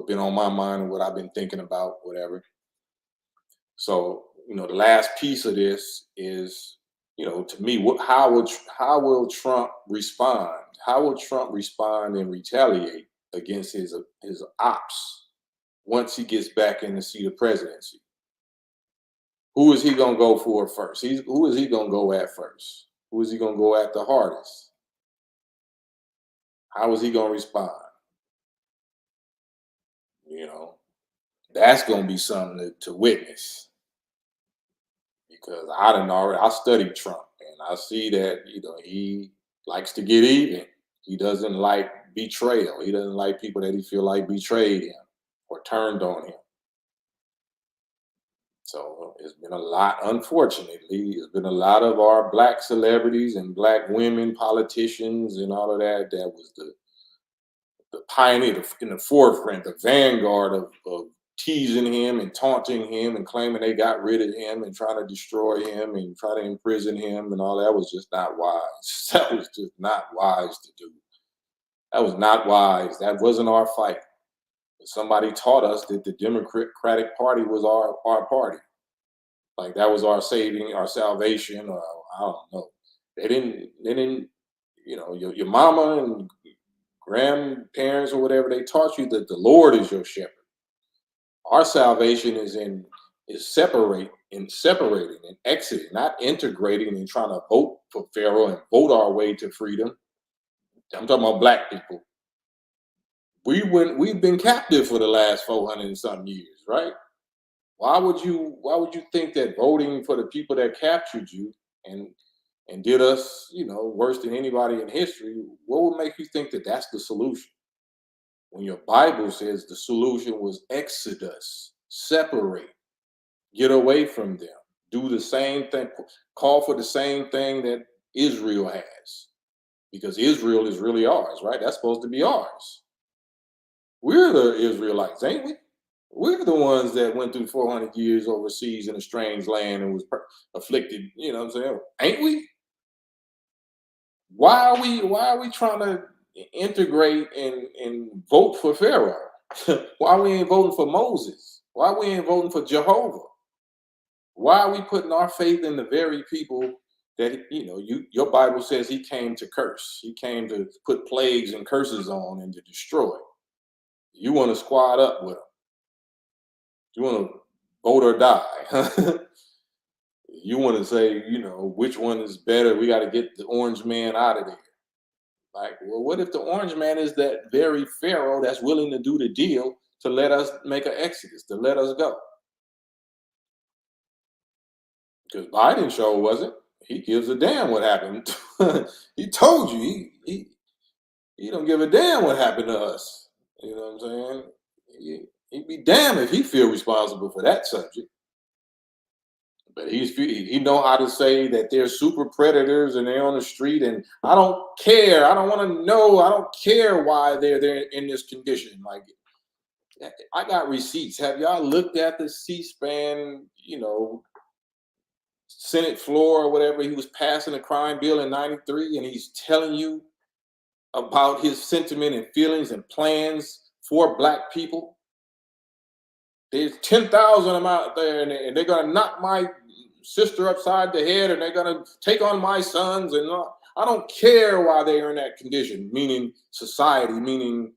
been on my mind and what I've been thinking about, whatever. So, the last piece of this is, to me, how will Trump respond? How will Trump respond and retaliate against his ops once he gets back in the seat of presidency? Who is he gonna go for first? Who is he gonna go at first? Who is he gonna go at the hardest? How is he gonna respond? That's gonna be something to witness, because I studied Trump and I see that he likes to get even. He doesn't like betrayal. He doesn't like people that he feel like betrayed him or turned on him. So it's been a lot, unfortunately, it's been a lot of our black celebrities and black women politicians and all of that was the pioneer in the forefront, the vanguard of teasing him and taunting him and claiming they got rid of him and trying to destroy him and try to imprison him and all that was just not wise. That was just not wise to do. That was not wise. That wasn't our fight. Somebody taught us that the Democratic Party was our party. Like that was our saving, our salvation, or I don't know. They didn't, your mama and grandparents or whatever, they taught you that the Lord is your shepherd. Our salvation is separating and exiting, not integrating and trying to vote for Pharaoh and vote our way to freedom. I'm talking about black people. We've been captive for the last 400 and something years, right? Why would you think that voting for the people that captured you and did us, worse than anybody in history, what would make you think that that's the solution? When your Bible says the solution was exodus, separate, get away from them, do the same thing, call for the same thing that Israel has, because Israel is really ours, right? That's supposed to be ours. We're the Israelites, ain't we? We're the ones that went through 400 years overseas in a strange land and was afflicted. You know what I'm saying? Ain't we? Why are we trying to integrate and vote for Pharaoh? Why we ain't voting for Moses? Why we ain't voting for Jehovah? Why are we putting our faith in the very people that your Bible says he came to curse? He came to put plagues and curses on and to destroy. You want to squad up with them? You want to vote or die? You want to say, which one is better? We got to get the orange man out of there. Like, well, what if the orange man is that very Pharaoh that's willing to do the deal to let us make an exodus, to let us go? Because Biden sure wasn't. He gives a damn what happened. He told you he don't give a damn what happened to us. You know what I'm saying? He'd be damned if he feel responsible for that subject. But he know how to say that they're super predators and they're on the street, and I don't care. I don't want to know. I don't care why they're in this condition. Like, I got receipts. Have y'all looked at the C-SPAN, Senate floor or whatever? He was passing a crime bill in '93, and he's telling you about his sentiment and feelings and plans for Black people. There's 10,000 of them out there, and they're gonna knock my sister upside the head, and they're gonna take on my sons. And I don't care why they are in that condition. Meaning society, meaning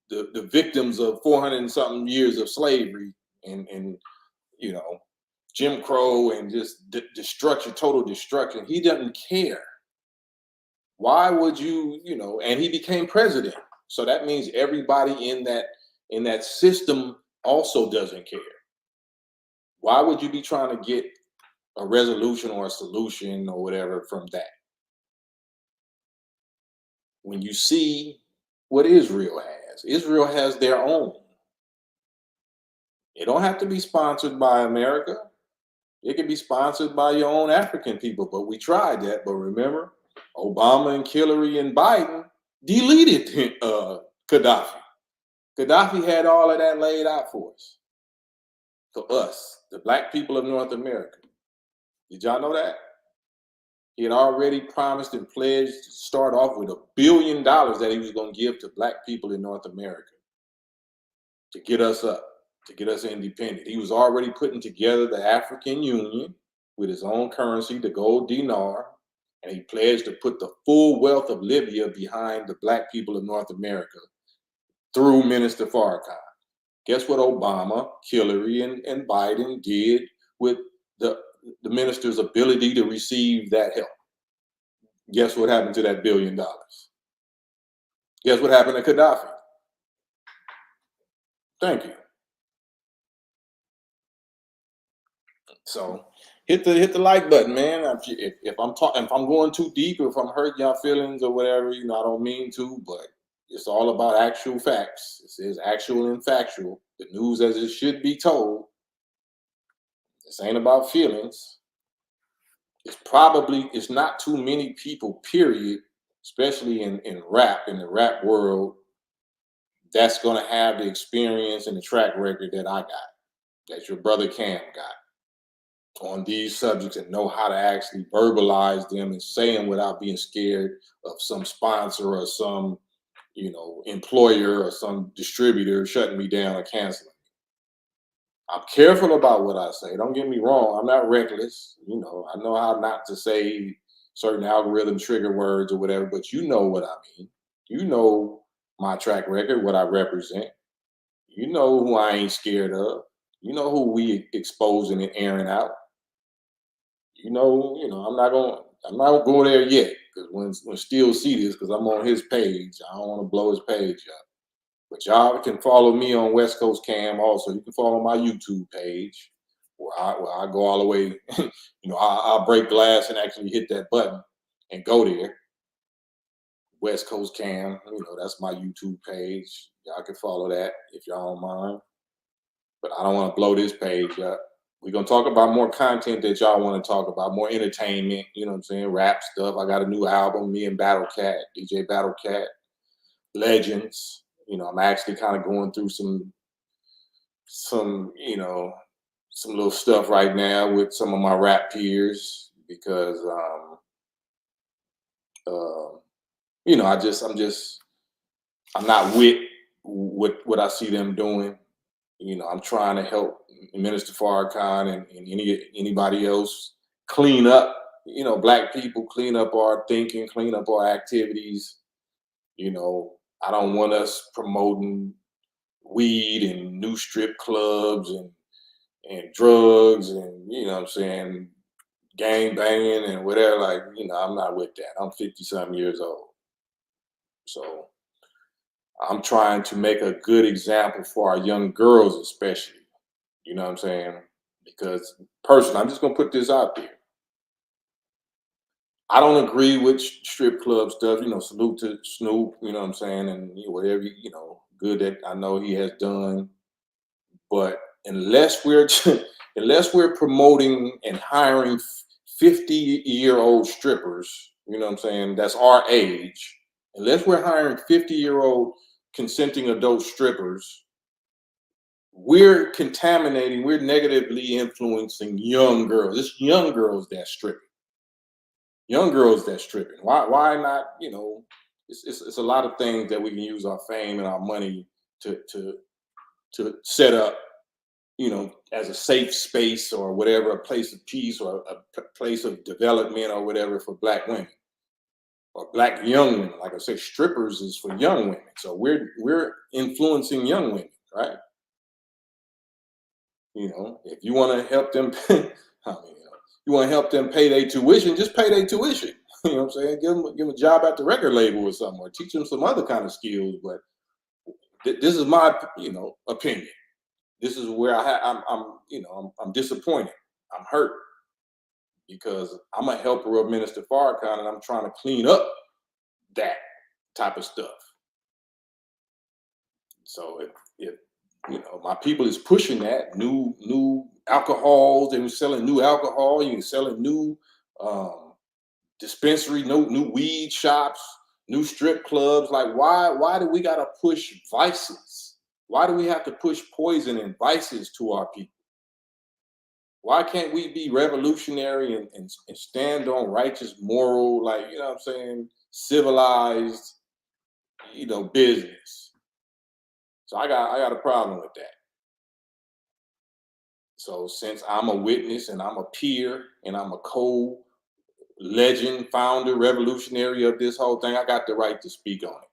the victims of 400 and something years of slavery and Jim Crow and just destruction, total destruction. He doesn't care. Why would you, and he became president. So that means everybody in that system also doesn't care. Why would you be trying to get a resolution or a solution or whatever from that? When you see what Israel has their own. It don't have to be sponsored by America. It can be sponsored by your own African people, but we tried that. But remember, Obama and Hillary and Biden deleted Gaddafi. Gaddafi had all of that laid out for us, the Black people of North America. Did y'all know that? He had already promised and pledged to start off with $1 billion that he was going to give to Black people in North America to get us up, to get us independent. He was already putting together the African Union with his own currency, the gold dinar, and he pledged to put the full wealth of Libya behind the Black people of North America through Minister Farrakhan. Guess what Obama, Hillary, and Biden did with the minister's ability to receive that help? Guess what happened to that $1 billion? Guess what happened to Gaddafi? Thank you. So hit the like button, man. If I'm going too deep, or if I'm hurting y'all feelings or whatever, I don't mean to, but it's all about actual facts. It says actual and factual. The news as it should be told. This ain't about feelings. It's not too many people, period, especially in the rap world, that's gonna have the experience and the track record that I got, that your brother Cam got on these subjects, and know how to actually verbalize them and say them without being scared of some sponsor or some, employer or some distributor shutting me down or canceling. I'm careful about what I say. Don't get me wrong. I'm not reckless. I know how not to say certain algorithm trigger words or whatever, but you know what I mean. You know my track record, what I represent. You know who I ain't scared of. You know who we exposing and airing out. I'm not gonna go there yet, because when Steele see this, because I'm on his page, I don't want to blow his page up. But y'all can follow me on West Coast Cam. Also, you can follow my YouTube page, where I go all the way. I'll break glass and actually hit that button and go there. West Coast Cam, that's my YouTube page. Y'all can follow that if y'all don't mind. But I don't want to blow this page up. We're gonna talk about more content that y'all want to talk about, more entertainment. You know what I'm saying? Rap stuff. I got a new album, me and Battle Cat, DJ Battle Cat, Legends. I'm actually kind of going through some some, some little stuff right now with some of my rap peers because, uh, I'm not with what I see them doing. I'm trying to help Minister Farrakhan and anybody else clean up, black people, clean up our thinking, clean up our activities. I don't want us promoting weed and new strip clubs and drugs and what I'm saying, gang banging and whatever. Like, I'm not with that. I'm 50 something years old. So I'm trying to make a good example for our young girls, especially. You know what I'm saying? Because personally, I'm just gonna put this out there. I don't agree with strip club stuff. Salute to Snoop. You know what I'm saying, and whatever good that I know he has done. But unless we're unless we're promoting and hiring 50-year-old strippers, you know what I'm saying, that's our age. Unless we're hiring 50-year-old consenting adult strippers, we're contaminating, we're negatively influencing young girls. It's young girls that stripping. Young girls that stripping. Why not, it's a lot of things that we can use our fame and our money to set up, as a safe space or whatever, a place of peace or a place of development or whatever for black women or black young women. Like I say, strippers is for young women. So we're influencing young women, right? If you want to help them, you want to help them pay their tuition, just pay their tuition. You know what I'm saying? Give them a job at the record label or something, or teach them some other kind of skills. But this is my, opinion. This is where I'm disappointed. I'm hurt because I'm a helper of Minister Farrakhan, and I'm trying to clean up that type of stuff. So if my people is pushing that new alcohols, they were selling new alcohol, you selling new dispensary, new weed shops, new strip clubs. Like why do we gotta push vices? Why do we have to push poison and vices to our people? Why can't we be revolutionary and stand on righteous, moral, like, what I'm saying, civilized, business? So I got a problem with that. So since I'm a witness and I'm a peer and I'm a legend, founder, revolutionary of this whole thing, I got the right to speak on it.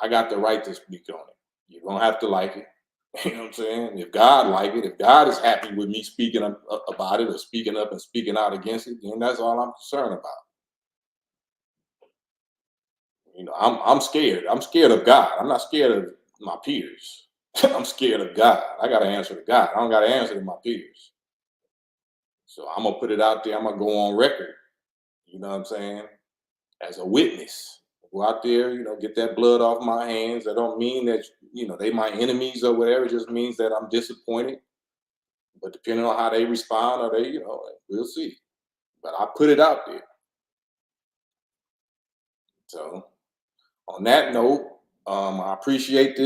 I got the right to speak on it. You don't have to like it. You know what I'm saying? If God like it, if God is happy with me speaking about it or speaking up and speaking out against it, then that's all I'm concerned about. I'm scared. I'm scared of God. I'm not scared of my peers. I'm scared of God. I got to answer to God. I don't got to answer to my peers. So I'm gonna put it out there. I'm gonna go on record. You know what I'm saying? As a witness, go out there. Get that blood off my hands. That don't mean that they my enemies or whatever. It just means that I'm disappointed. But depending on how they respond, or we'll see. But I put it out there. So on that note, I appreciate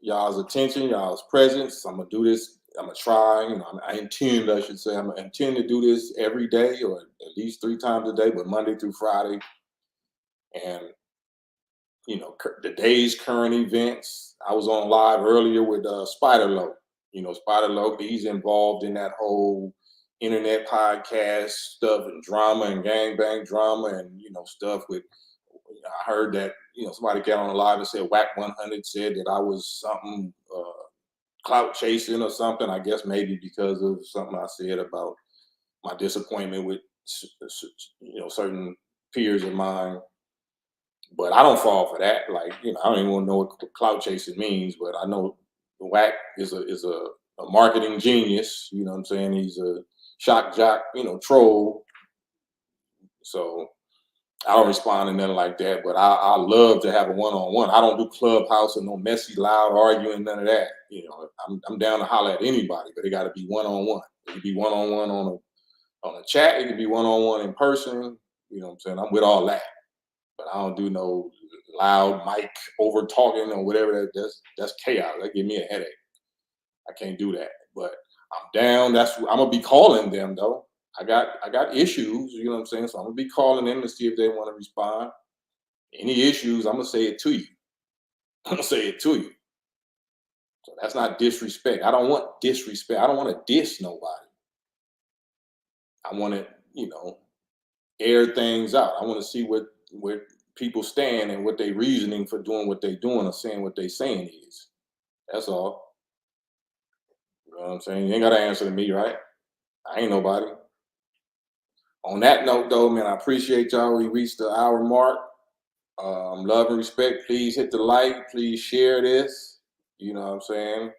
y'all's attention, y'all's presence. I'm gonna do this. I'm gonna try. I intend, I should say, I'm gonna intend to do this every day, or at least 3 times a day, but Monday through Friday. And the day's current events. I was on live earlier with Spider Low. Spider Low. He's involved in that whole internet podcast stuff and drama and gangbang drama and stuff with. I heard that somebody got on the live and said Whack 100 said that I was something clout chasing or something. I guess maybe because of something I said about my disappointment with certain peers of mine. But I don't fall for that. Like, I don't even want to know what clout chasing means, but I know Whack is a marketing genius. You know what I'm saying? He's a shock jock, troll. So I don't respond to nothing like that, but I love to have a one-on-one. I don't do clubhouse or no messy, loud arguing, none of that. I'm down to holler at anybody, but it got to be one-on-one. It could be one-on-one on a chat. It could be one-on-one in person. You know what I'm saying? I'm with all that, but I don't do no loud mic over talking or whatever. That's chaos. That give me a headache. I can't do that. But I'm down. I'm gonna be calling them though. I got issues, you know what I'm saying? So I'm gonna be calling them to see if they want to respond. Any issues, I'm gonna say it to you. I'm gonna say it to you. So that's not disrespect. I don't want disrespect. I don't want to diss nobody. I want to, air things out. I want to see where people stand and what their reasoning for doing what they doing or saying what they saying is. That's all. You know what I'm saying? You ain't gotta answer to me, right? I ain't nobody. On that note, though, man, I appreciate y'all. We reached the hour mark. Love and respect. Please hit the like. Please share this. You know what I'm saying?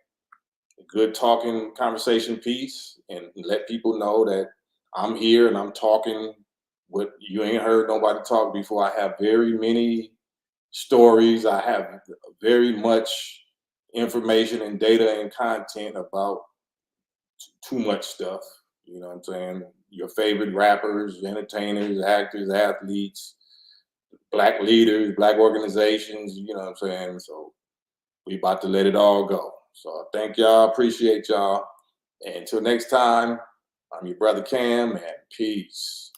A good talking conversation piece, and let people know that I'm here and I'm talking what you ain't heard nobody talk before. I have very many stories. I have very much information and data and content about too much stuff. You know what I'm saying? Your favorite rappers, entertainers, actors, athletes, black leaders, black organizations, you know what I'm saying? So we about to let it all go. So thank y'all, appreciate y'all. And until next time, I'm your brother Cam, and peace.